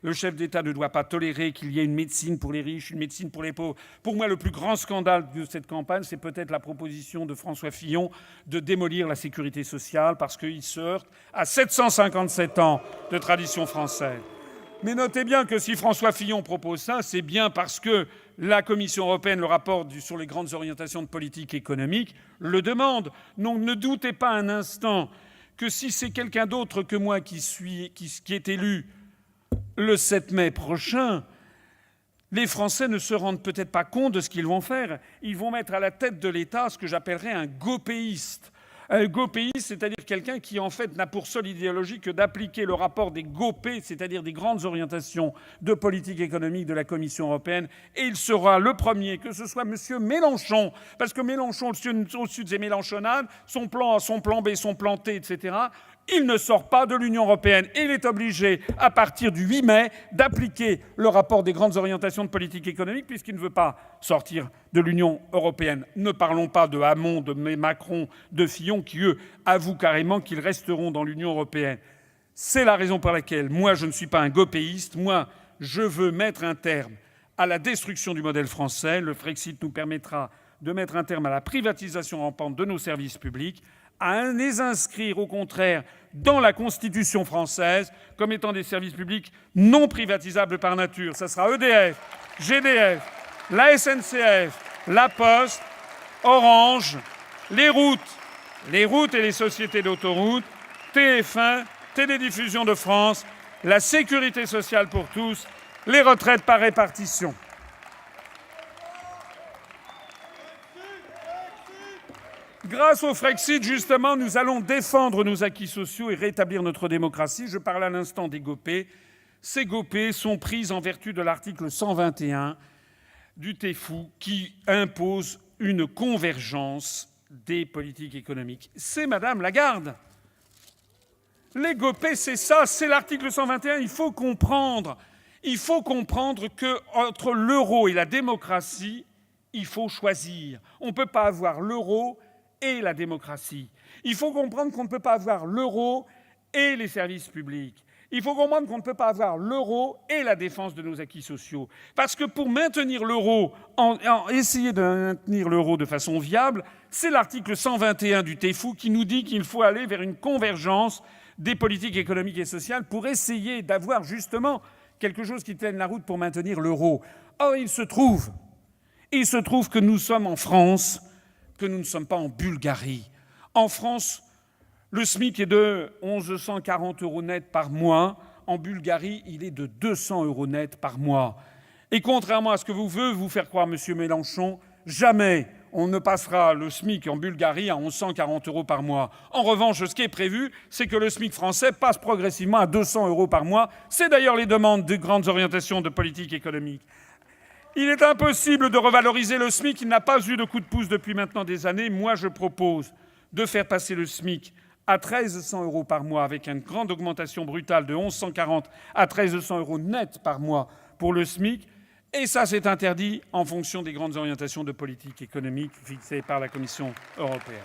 Le chef d'État ne doit pas tolérer qu'il y ait une médecine pour les riches, une médecine pour les pauvres. Pour moi, le plus grand scandale de cette campagne, c'est peut-être la proposition de François Fillon de démolir la sécurité sociale parce qu'il se heurte à 757 ans de tradition française. Mais notez bien que si François Fillon propose ça, c'est bien parce que la Commission européenne, le rapport sur les grandes orientations de politique économique, le demande. Donc ne doutez pas un instant que si c'est quelqu'un d'autre que moi qui est élu le 7 mai prochain, les Français ne se rendent peut-être pas compte de ce qu'ils vont faire. Ils vont mettre à la tête de l'État ce que j'appellerais un gopéiste. Un gopéiste, c'est-à-dire quelqu'un qui, en fait, n'a pour seule idéologie que d'appliquer le rapport des GOPÉ, c'est-à-dire des grandes orientations de politique économique de la Commission européenne. Et il sera le premier, que ce soit M. Mélenchon, parce que Mélenchon, au-dessus de ses mélenchonnades, son plan A, son plan B, son plan T, etc., il ne sort pas de l'Union européenne et il est obligé, à partir du 8 mai, d'appliquer le rapport des grandes orientations de politique économique puisqu'il ne veut pas sortir de l'Union européenne. Ne parlons pas de Hamon, de Macron, de Fillon, qui, eux, avouent carrément qu'ils resteront dans l'Union européenne. C'est la raison pour laquelle, moi, je ne suis pas un gopéiste. Moi, je veux mettre un terme à la destruction du modèle français. Le Frexit nous permettra de mettre un terme à la privatisation rampante de nos services publics, à les inscrire au contraire dans la Constitution française comme étant des services publics non privatisables par nature. Ça sera EDF, GDF, la SNCF, la Poste, Orange, les routes et les sociétés d'autoroutes, TF1, Télédiffusion de France, la sécurité sociale pour tous, les retraites par répartition. Grâce au Frexit, justement, nous allons défendre nos acquis sociaux et rétablir notre démocratie. Je parle à l'instant des GOPÉ. Ces GOPÉ sont prises en vertu de l'article 121 du TFUE qui impose une convergence des politiques économiques. C'est Madame Lagarde. Les GOPÉ, c'est ça, c'est l'article 121. Il faut comprendre qu'entre l'euro et la démocratie, il faut choisir. On ne peut pas avoir l'euro et la démocratie. Il faut comprendre qu'on ne peut pas avoir l'euro et les services publics. Il faut comprendre qu'on ne peut pas avoir l'euro et la défense de nos acquis sociaux. Parce que pour maintenir l'euro, essayer de maintenir l'euro de façon viable, c'est l'article 121 du TFUE qui nous dit qu'il faut aller vers une convergence des politiques économiques et sociales pour essayer d'avoir justement quelque chose qui tienne la route pour maintenir l'euro. Or, il se trouve que nous sommes en France, que nous ne sommes pas en Bulgarie. En France, le SMIC est de 1 140 € net par mois. En Bulgarie, il est de 200 € net par mois. Et contrairement à ce que veut vous faire croire M. Mélenchon, jamais on ne passera le SMIC en Bulgarie à 140 € par mois. En revanche, ce qui est prévu, c'est que le SMIC français passe progressivement à 200 € par mois. C'est d'ailleurs les demandes de grandes orientations de politique économique. Il est impossible de revaloriser le SMIC, il n'a pas eu de coup de pouce depuis maintenant des années. Moi, je propose de faire passer le SMIC à 1 300 € par mois, avec une grande augmentation brutale de 1 140 à 1 300 € net par mois pour le SMIC. Et ça, c'est interdit en fonction des grandes orientations de politique économique fixées par la Commission européenne.